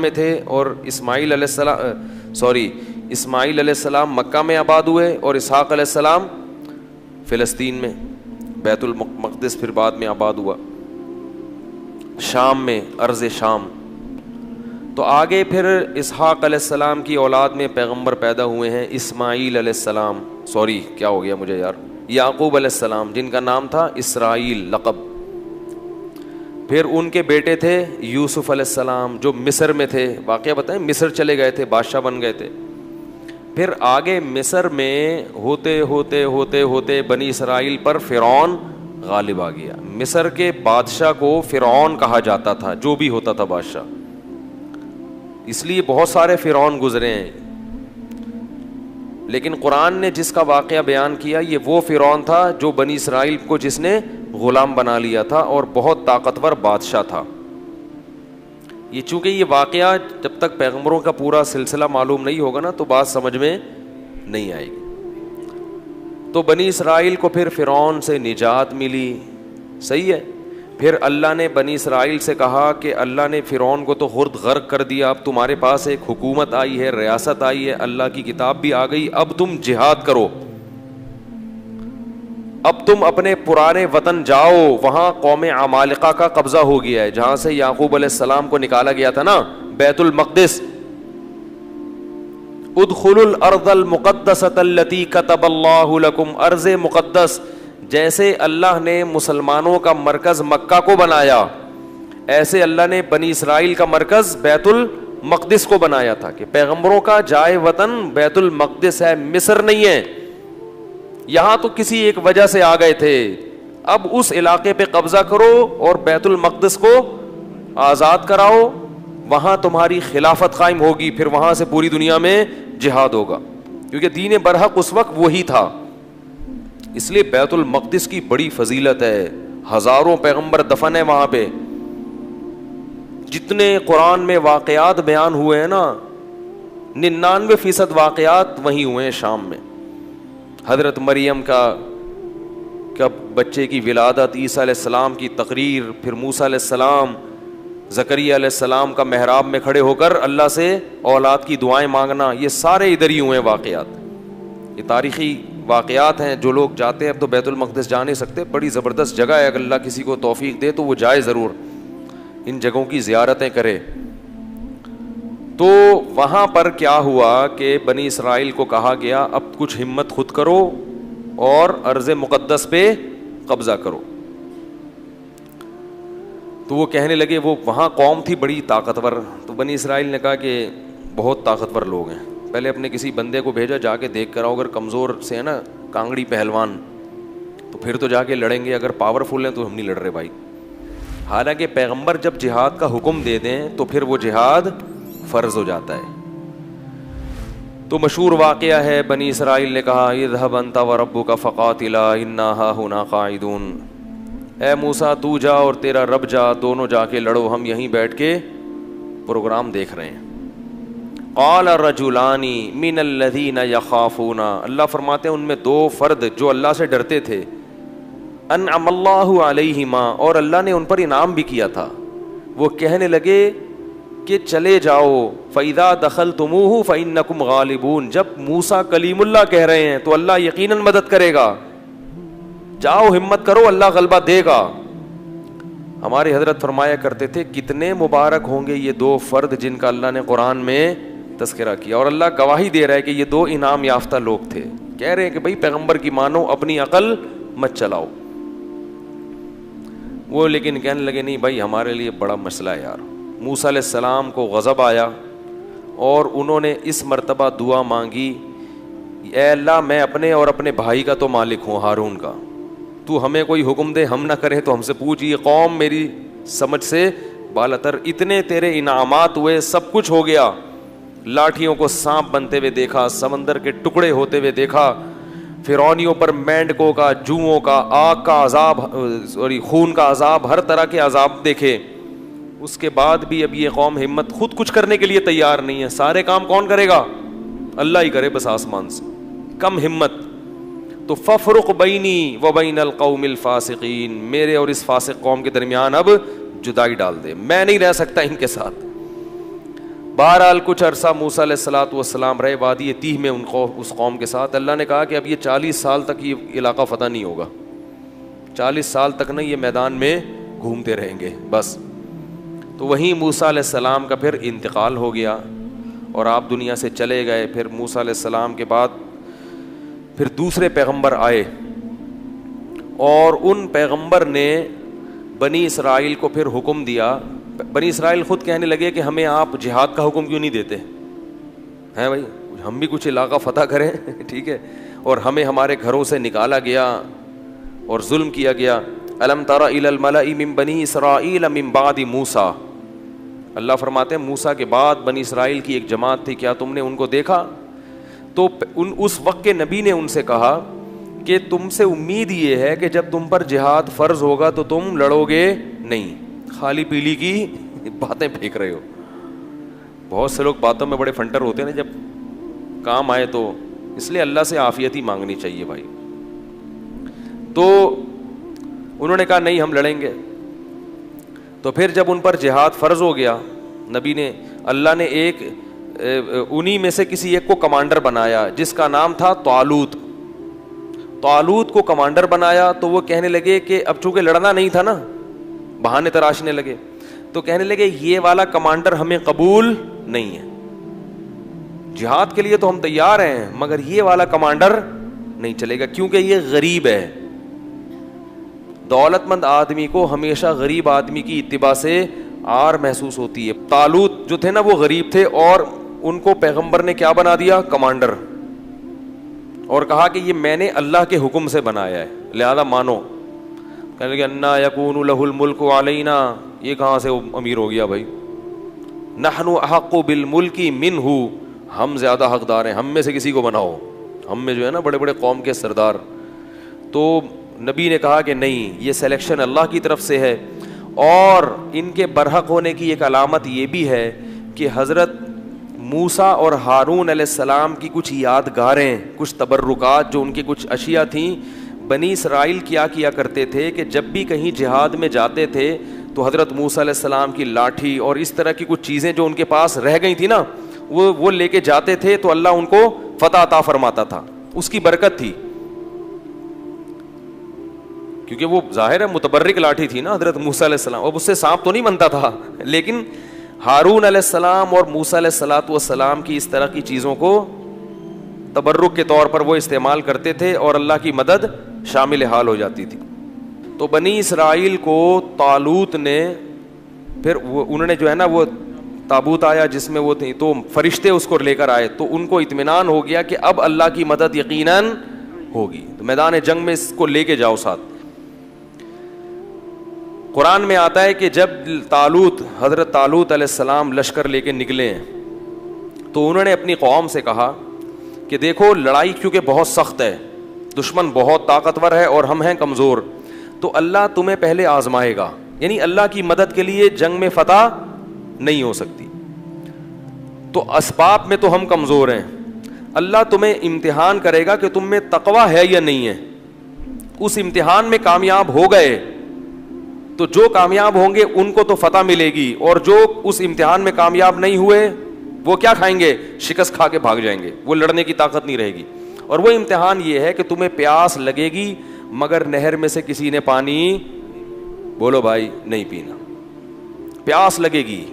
میں تھے اور اسماعیل علیہ السلام مکہ میں آباد ہوئے اور اسحاق علیہ السلام فلسطین میں، بیت المقدس پھر بعد میں آباد ہوا شام میں، ارض شام. تو آگے پھر اسحاق علیہ السلام کی اولاد میں پیغمبر پیدا ہوئے ہیں، اسماعیل علیہ السلام، کیا ہو گیا مجھے یار، یعقوب علیہ السلام جن کا نام تھا اسرائیل لقب. پھر ان کے بیٹے تھے یوسف علیہ السلام جو مصر میں تھے، واقعہ بتائیں مصر چلے گئے تھے، بادشاہ بن گئے تھے. پھر آگے مصر میں ہوتے ہوتے ہوتے ہوتے بنی اسرائیل پر فرعون غالب آ گیا. مصر کے بادشاہ کو فرعون کہا جاتا تھا، جو بھی ہوتا تھا بادشاہ، اس لیے بہت سارے فرعون گزرے ہیں. لیکن قرآن نے جس کا واقعہ بیان کیا یہ وہ فرعون تھا جو بنی اسرائیل کو جس نے غلام بنا لیا تھا اور بہت طاقتور بادشاہ تھا. یہ چونکہ یہ واقعہ جب تک پیغمبروں کا پورا سلسلہ معلوم نہیں ہوگا نا تو بات سمجھ میں نہیں آئے گی. تو بنی اسرائیل کو پھر فرعون سے نجات ملی، صحیح ہے. پھر اللہ نے بنی اسرائیل سے کہا کہ اللہ نے فرعون کو تو خرد غرق کر دیا، اب تمہارے پاس ایک حکومت آئی ہے، ریاست آئی ہے، اللہ کی کتاب بھی آ گئی، اب تم جہاد کرو، اب تم اپنے پرانے وطن جاؤ. وہاں قوم عمالقہ کا قبضہ ہو گیا ہے، جہاں سے یعقوب علیہ السلام کو نکالا گیا تھا نا، بیت المقدس. ادخلوا الارض المقدسۃ التی کتب اللہ لکم، ارض مقدس جیسے اللہ نے مسلمانوں کا مرکز مکہ کو بنایا، ایسے اللہ نے بنی اسرائیل کا مرکز بیت المقدس کو بنایا تھا کہ پیغمبروں کا جائے وطن بیت المقدس ہے، مصر نہیں ہے. یہاں تو کسی ایک وجہ سے آ گئے تھے، اب اس علاقے پہ قبضہ کرو اور بیت المقدس کو آزاد کراؤ، وہاں تمہاری خلافت قائم ہوگی، پھر وہاں سے پوری دنیا میں جہاد ہوگا، کیونکہ دین برحق اس وقت وہی تھا. اس لیے بیت المقدس کی بڑی فضیلت ہے، ہزاروں پیغمبر دفن ہے وہاں پہ. جتنے قرآن میں واقعات بیان ہوئے ہیں نا، 99% واقعات وہیں ہوئے ہیں شام میں. حضرت مریم کا بچے کی ولادت، عیسیٰ علیہ السلام کی تقریر، پھر موسیٰ علیہ السلام، زکریا علیہ السلام کا محراب میں کھڑے ہو کر اللہ سے اولاد کی دعائیں مانگنا، یہ سارے ادھر ہی ہوئے ہیں واقعات. یہ تاریخی واقعات ہیں. جو لوگ جاتے ہیں، اب تو بیت المقدس جا نہیں سکتے، بڑی زبردست جگہ ہے، اگر اللہ کسی کو توفیق دے تو وہ جائے ضرور، ان جگہوں کی زیارتیں کرے. تو وہاں پر کیا ہوا کہ بنی اسرائیل کو کہا گیا اب کچھ ہمت خود کرو اور ارض مقدس پہ قبضہ کرو. تو وہ کہنے لگے، وہ وہاں قوم تھی بڑی طاقتور، تو بنی اسرائیل نے کہا کہ بہت طاقتور لوگ ہیں، پہلے اپنے کسی بندے کو بھیجا، جا کے دیکھ کر آؤ، اگر کمزور سے ہے نا کانگڑی پہلوان تو پھر تو جا کے لڑیں گے، اگر پاورفل ہیں تو ہم نہیں لڑ رہے بھائی. حالانکہ پیغمبر جب جہاد کا حکم دے دیں تو پھر وہ جہاد فرض ہو جاتا ہے. تو مشہور واقعہ ہے، بنی اسرائیل نے کہا اذهب انت وربك فقاتلا انا هاهنا قاعدون، اے موسیٰ تو جا اور تیرا رب جا، دونوں جا کے لڑو، ہم یہیں بیٹھ کے پروگرام دیکھ رہے ہیں. قال رجلان من الذين يخافون، اللہ فرماتے ہیں ان میں دو فرد جو اللہ سے ڈرتے تھے، انعم اللہ علیہما، اور اللہ نے ان پر انعام بھی کیا تھا، وہ کہنے لگے کہ چلے جاؤ، فَإِذَا دَخَلْتُمُوهُ فَإِنَّكُمْ غَالِبُونَ، جب موسیٰ کلیم اللہ کہہ رہے ہیں تو اللہ یقیناً مدد کرے گا، جاؤ ہمت کرو، اللہ غلبہ دے گا. ہمارے حضرت فرمایا کرتے تھے کتنے مبارک ہوں گے یہ دو فرد جن کا اللہ نے قرآن میں تذکرہ کیا، اور اللہ گواہی دے رہا ہے کہ یہ دو انعام یافتہ لوگ تھے. کہہ رہے ہیں کہ بھائی پیغمبر کی مانو، اپنی عقل مت چلاؤ. وہ لیکن کہنے لگے نہیں بھائی ہمارے لیے بڑا مسئلہ ہے یار. موسیٰ علیہ السلام کو غضب آیا اور انہوں نے اس مرتبہ دعا مانگی، اے اللہ میں اپنے اور اپنے بھائی کا تو مالک ہوں، ہارون کا، تو ہمیں کوئی حکم دے، ہم نہ کریں تو ہم سے پوچھ، یہ قوم میری سمجھ سے بالاتر، اتنے تیرے انعامات ہوئے، سب کچھ ہو گیا، لاٹھیوں کو سانپ بنتے ہوئے دیکھا، سمندر کے ٹکڑے ہوتے ہوئے دیکھا، فرعونیوں پر مینڈکوں کا، جوؤں کا، آگ کا عذاب، خون کا عذاب، ہر طرح کے عذاب دیکھے. اس کے بعد بھی اب یہ قوم ہمت خود کچھ کرنے کے لیے تیار نہیں ہے. سارے کام کون کرے گا؟ اللہ ہی کرے بس آسمان سے. کم ہمت. تو ففرق بینی و بین القوم الفاسقین، میرے اور اس فاسق قوم کے درمیان اب جدائی ڈال دے، میں نہیں رہ سکتا ان کے ساتھ. بہرحال کچھ عرصہ موسیٰ علیہ الصلوۃ والسلام رہے وادی تیہ میں اس قوم کے ساتھ. اللہ نے کہا کہ اب یہ 40 سال تک یہ علاقہ فتح نہیں ہوگا, 40 سال تک نا یہ میدان میں گھومتے رہیں گے بس. تو وہیں موسیٰ علیہ السلام کا پھر انتقال ہو گیا اور آپ دنیا سے چلے گئے. پھر موسیٰ علیہ السلام کے بعد پھر دوسرے پیغمبر آئے اور ان پیغمبر نے بنی اسرائیل کو پھر حکم دیا. بنی اسرائیل خود کہنے لگے کہ ہمیں آپ جہاد کا حکم کیوں نہیں دیتے ہیں بھائی, ہم بھی کچھ علاقہ فتح کریں ٹھیک ہے, اور ہمیں ہمارے گھروں سے نکالا گیا اور ظلم کیا گیا. الم تر الی الملأ من بنی اسرائیل من بعد موسیٰ, اللہ فرماتے ہیں موسیٰ کے بعد بنی اسرائیل کی ایک جماعت تھی, کیا تم نے ان کو دیکھا؟ تو اس وقت کے نبی نے ان سے کہا کہ تم سے امید یہ ہے کہ جب تم پر جہاد فرض ہوگا تو تم لڑو گے نہیں, خالی پیلی کی باتیں پھینک رہے ہو. بہت سے لوگ باتوں میں بڑے فنٹر ہوتے ہیں نا, جب کام آئے تو اس لیے اللہ سے عافیت ہی مانگنی چاہیے بھائی. تو انہوں نے کہا نہیں ہم لڑیں گے. تو پھر جب ان پر جہاد فرض ہو گیا, نبی نے اللہ نے ایک انہی میں سے کسی ایک کو کمانڈر بنایا جس کا نام تھا طالوت. طالوت کو کمانڈر بنایا تو وہ کہنے لگے کہ اب چونکہ لڑنا نہیں تھا نا, بہانے تراشنے لگے, تو کہنے لگے یہ والا کمانڈر ہمیں قبول نہیں ہے, جہاد کے لیے تو ہم تیار ہیں مگر یہ والا کمانڈر نہیں چلے گا کیونکہ یہ غریب ہے. دولت مند آدمی کو ہمیشہ غریب آدمی کی اتباع سے آر محسوس ہوتی ہے. طالوت جو تھے نا وہ غریب تھے اور ان کو پیغمبر نے کیا بنا دیا؟ کمانڈر, اور کہا کہ یہ میں نے اللہ کے حکم سے بنایا ہے لہذا مانو. کہنے لگے انا یکون لہ الملک علینا, یہ کہاں سے امیر ہو گیا بھائی؟ نحن احق بالملک منہ, ہم زیادہ حقدار ہیں, ہم میں سے کسی کو بناؤ, ہم میں جو ہے نا بڑے بڑے قوم کے سردار. تو نبی نے کہا کہ نہیں, یہ سلیکشن اللہ کی طرف سے ہے. اور ان کے برحق ہونے کی ایک علامت یہ بھی ہے کہ حضرت موسیٰ اور ہارون علیہ السلام کی کچھ یادگاریں, کچھ تبرکات, جو ان کی کچھ اشیاء تھیں. بنی اسرائیل کیا کرتے تھے کہ جب بھی کہیں جہاد میں جاتے تھے تو حضرت موسیٰ علیہ السلام کی لاٹھی اور اس طرح کی کچھ چیزیں جو ان کے پاس رہ گئی تھی نا, وہ لے کے جاتے تھے تو اللہ ان کو فتح عطا فرماتا تھا, اس کی برکت تھی. کیونکہ وہ ظاہر ہے متبرک لاٹھی تھی نا حضرت موسیٰ علیہ السلام, اب اس سے سانپ تو نہیں بنتا تھا, لیکن ہارون علیہ السلام اور موسیٰ علیہ الصلوۃ والسلام کی اس طرح کی چیزوں کو تبرک کے طور پر وہ استعمال کرتے تھے اور اللہ کی مدد شامل حال ہو جاتی تھی. تو بنی اسرائیل کو طالوت نے پھر انہوں نے جو ہے نا وہ تابوت آیا جس میں وہ تھی, تو فرشتے اس کو لے کر آئے, تو ان کو اطمینان ہو گیا کہ اب اللہ کی مدد یقیناً ہوگی, تو میدان جنگ میں اس کو لے کے جاؤ ساتھ. قرآن میں آتا ہے کہ جب حضرت طالوت علیہ السلام لشکر لے کے نکلے ہیں تو انہوں نے اپنی قوم سے کہا کہ دیکھو لڑائی کیونکہ بہت سخت ہے, دشمن بہت طاقتور ہے اور ہم ہیں کمزور, تو اللہ تمہیں پہلے آزمائے گا, یعنی اللہ کی مدد کے لیے جنگ میں فتح نہیں ہو سکتی, تو اسباب میں تو ہم کمزور ہیں, اللہ تمہیں امتحان کرے گا کہ تم میں تقویٰ ہے یا نہیں ہے. اس امتحان میں کامیاب ہو گئے تو جو کامیاب ہوں گے ان کو تو فتح ملے گی, اور جو اس امتحان میں کامیاب نہیں ہوئے وہ کیا کھائیں گے؟ شکست کھا کے بھاگ جائیں گے, وہ لڑنے کی طاقت نہیں رہے گی. اور وہ امتحان یہ ہے کہ تمہیں پیاس لگے گی مگر نہر میں سے کسی نے پانی, بولو بھائی, نہیں پینا. پیاس لگے گی,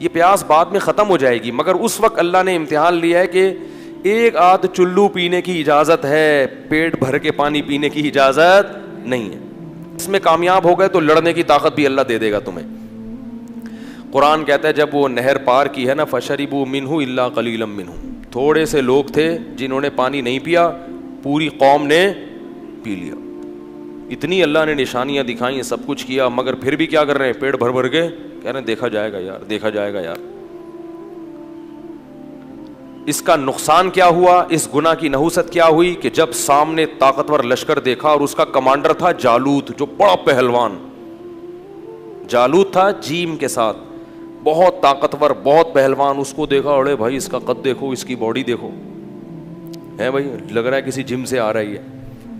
یہ پیاس بعد میں ختم ہو جائے گی, مگر اس وقت اللہ نے امتحان لیا ہے کہ ایک آدھ چلو پینے کی اجازت ہے, پیٹ بھر کے پانی پینے کی اجازت نہیں ہے. اس میں کامیاب ہو گئے تو لڑنے کی طاقت بھی اللہ دے دے گا تمہیں. قرآن کہتا ہے جب وہ نہر پار کی ہے نا, فشربوا منہ الا قلیلا منہ, تھوڑے سے لوگ تھے جنہوں نے پانی نہیں پیا, پوری قوم نے پی لیا. اتنی اللہ نے نشانیاں دکھائیں, سب کچھ کیا, مگر پھر بھی کیا کر رہے ہیں؟ پیٹ بھر بھر کے کہہ رہے ہیں دیکھا جائے گا یار, دیکھا جائے گا یار. اس کا نقصان کیا ہوا, اس گناہ کی نحوست کیا ہوئی کہ جب سامنے طاقتور لشکر دیکھا اور اس کا کمانڈر تھا جالوت, جو بڑا پہلوان جالوت تھا جیم کے ساتھ, بہت طاقتور, بہت پہلوان, اس کو دیکھا, اڑے بھائی اس کا قد دیکھو, اس کی باڈی دیکھو, ہے بھائی لگ رہا ہے کسی جم سے آ رہی ہے,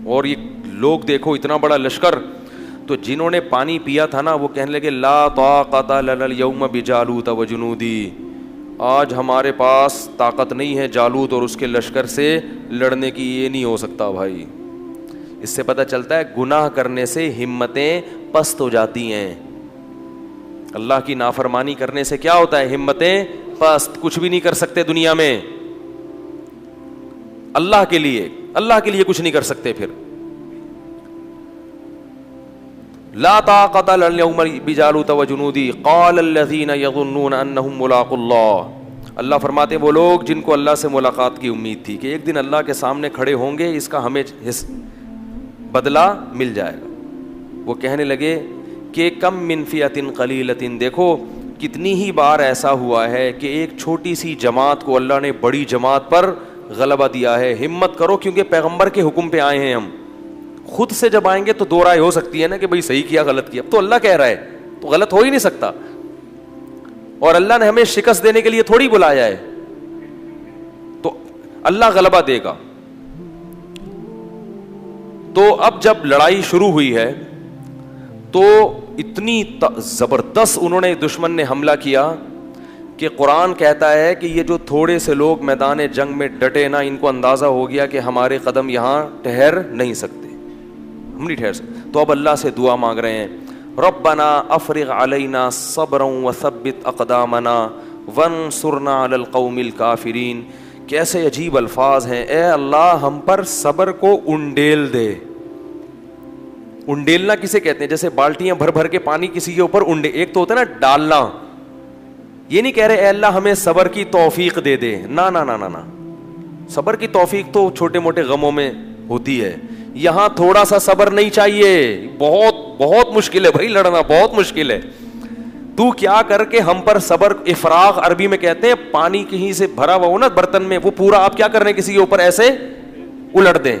اور یہ لوگ دیکھو اتنا بڑا لشکر. تو جنہوں نے پانی پیا تھا نا وہ کہنے لگے لا طاقت لنا اليوم بجالوت وجنودی, آج ہمارے پاس طاقت نہیں ہے جالوت اور اس کے لشکر سے لڑنے کی, یہ نہیں ہو سکتا بھائی. اس سے پتہ چلتا ہے گناہ کرنے سے ہمتیں پست ہو جاتی ہیں. اللہ کی نافرمانی کرنے سے کیا ہوتا ہے؟ ہمتیں پست, کچھ بھی نہیں کر سکتے دنیا میں. اللہ کے لیے کچھ نہیں کر سکتے. پھر لا طاقت اليوم بجالوت وجنودی قال الذين يظنون انهم ملاقو اللہ. اللہ فرماتے ہیں وہ لوگ جن کو اللہ سے ملاقات کی امید تھی کہ ایک دن اللہ کے سامنے کھڑے ہوں گے, اس کا ہمیں بدلہ مل جائے گا, وہ کہنے لگے کہ کم من فئۃ قلیلۃ, دیکھو کتنی ہی بار ایسا ہوا ہے کہ ایک چھوٹی سی جماعت کو اللہ نے بڑی جماعت پر غلبہ دیا ہے. ہمت کرو, کیونکہ پیغمبر کے حکم پہ آئے ہیں ہم. خود سے جب آئیں گے تو دو رائے ہو سکتی ہے نا کہ بھئی صحیح کیا غلط کیا, تو اللہ کہہ رہا ہے تو غلط ہو ہی نہیں سکتا. اور اللہ نے ہمیں شکست دینے کے لیے تھوڑی بلایا ہے, تو اللہ غلبہ دے گا. تو اب جب لڑائی شروع ہوئی ہے تو اتنی زبردست انہوں نے دشمن نے حملہ کیا کہ قرآن کہتا ہے کہ یہ جو تھوڑے سے لوگ میدان جنگ میں ڈٹے نا, ان کو اندازہ ہو گیا کہ ہمارے قدم یہاں ٹھہر نہیں سکتے, ہم نہیں ٹھہر سکتے. تو اب اللہ سے دعا مانگ رہے ہیں, ربنا افرغ علینا صبرا وثبت اقدامنا وانصرنا علی القوم الکافرین. کیسے عجیب الفاظ ہیں, اے اللہ ہم پر صبر کو انڈیل دے. انڈیلنا کسے کہتے ہیں؟ جیسے بالٹیاں بھر بھر کے پانی کسی کے اوپر انڈے, ایک تو ہوتا ہے نا ڈالنا, یہ نہیں کہہ رہے اے اللہ ہمیں صبر کی توفیق دے دے, نا نا نا نا, صبر کی توفیق تو چھوٹے موٹے غموں میں ہوتی ہے. یہاں تھوڑا سا صبر نہیں چاہیے, بہت بہت مشکل ہے بھائی, لڑنا بہت مشکل ہے. تو کیا کر کے ہم پر صبر, افراغ عربی میں کہتے ہیں, پانی کہیں سے بھرا ہوا ہو نا برتن میں, وہ پورا آپ کیا کر رہے ہیں کسی کے اوپر ایسے الٹ دیں.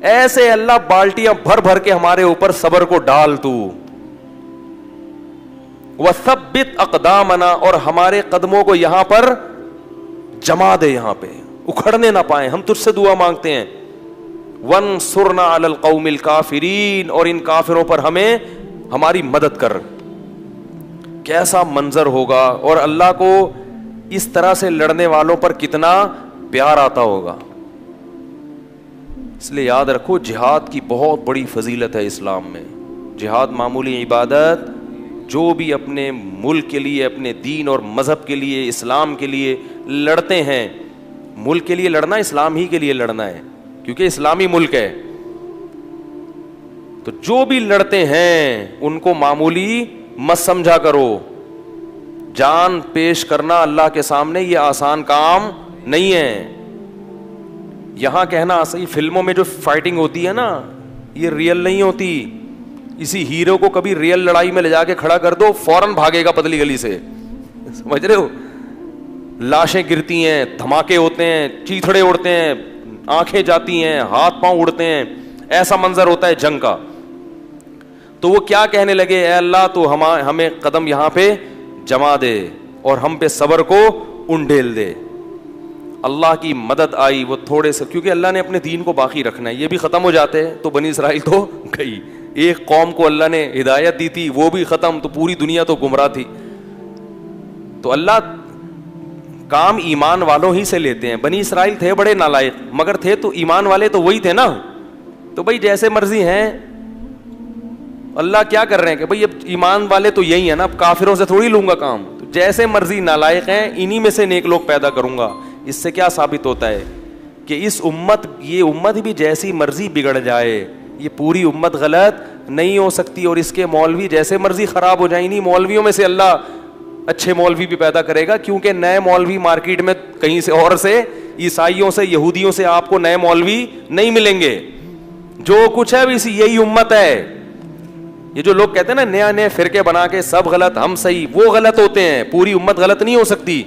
ایسے اللہ بالٹیاں بھر بھر کے ہمارے اوپر صبر کو ڈال تو. وثبت اقدامنا, اور ہمارے قدموں کو یہاں پر جما دے, یہاں پہ اکھڑنے نہ پائیں. ہم تجھ سے دعا مانگتے ہیں. وانصرنا علی القوم الکافرین, اور ان کافروں پر ہمیں ہماری مدد کر. کیسا منظر ہوگا, اور اللہ کو اس طرح سے لڑنے والوں پر کتنا پیار آتا ہوگا. اس لیے یاد رکھو جہاد کی بہت بڑی فضیلت ہے اسلام میں. جہاد معمولی عبادت, جو بھی اپنے ملک کے لیے, اپنے دین اور مذہب کے لیے, اسلام کے لیے لڑتے ہیں, ملک کے لیے لڑنا اسلام ہی کے لیے لڑنا ہے, کیونکہ اسلامی ملک ہے. تو جو بھی لڑتے ہیں ان کو معمولی مت سمجھا کرو. جان پیش کرنا اللہ کے سامنے یہ آسان کام نہیں ہے. یہاں کہنا صحیح, فلموں میں جو فائٹنگ ہوتی ہے نا, یہ ریئل نہیں ہوتی. اسی ہیرو کو کبھی ریئل لڑائی میں لے جا کے کھڑا کر دو, فوراً بھاگے گا پتلی گلی سے, سمجھ رہے ہو. لاشیں گرتی ہیں, دھماکے ہوتے ہیں, چیتھڑے اڑتے ہیں, آنکھیں جاتی ہیں, ہاتھ پاؤں اڑتے ہیں, ایسا منظر ہوتا ہے جنگ کا. تو وہ کیا کہنے لگے, اے اللہ تو ہمیں قدم یہاں پہ جما دے اور ہم پہ صبر کو انڈیل دے. اللہ کی مدد آئی, وہ تھوڑے سے, کیونکہ اللہ نے اپنے دین کو باقی رکھنا ہے. یہ بھی ختم ہو جاتے ہیں تو بنی اسرائیل تو گئی. ایک قوم کو اللہ نے ہدایت دی تھی, وہ بھی ختم, تو پوری دنیا تو گمراہ تھی. تو اللہ کام ایمان والوں ہی سے لیتے ہیں. بنی اسرائیل تھے بڑے نالائق, مگر تھے تو ایمان والے تو وہی تھے نا. تو بھائی جیسے مرضی ہیں, اللہ کیا کر رہے ہیں کہ بھائی اب ایمان والے تو یہی ہیں نا, اب کافروں سے تھوڑی لوں گا کام. تو جیسے مرضی نالائق ہیں, انہی میں سے نیک لوگ پیدا کروں گا. اس سے کیا ثابت ہوتا ہے کہ اس امت, یہ امت بھی جیسی مرضی بگڑ جائے, یہ پوری امت غلط نہیں ہو سکتی. اور اس کے مولوی جیسے مرضی خراب ہو جائیں, انہی مولویوں میں سے اللہ اچھے مولوی بھی پیدا کرے گا, کیونکہ نئے مولوی مارکیٹ میں کہیں سے اور سے, عیسائیوں سے, یہودیوں سے آپ کو نئے مولوی نہیں ملیں گے. جو کچھ ہے اسی یہی امت ہے. یہ جو لوگ کہتے ہیں نا نیا نئے فرقے بنا کے سب غلط ہم صحیح, وہ غلط ہوتے ہیں. پوری امت غلط نہیں ہو سکتی.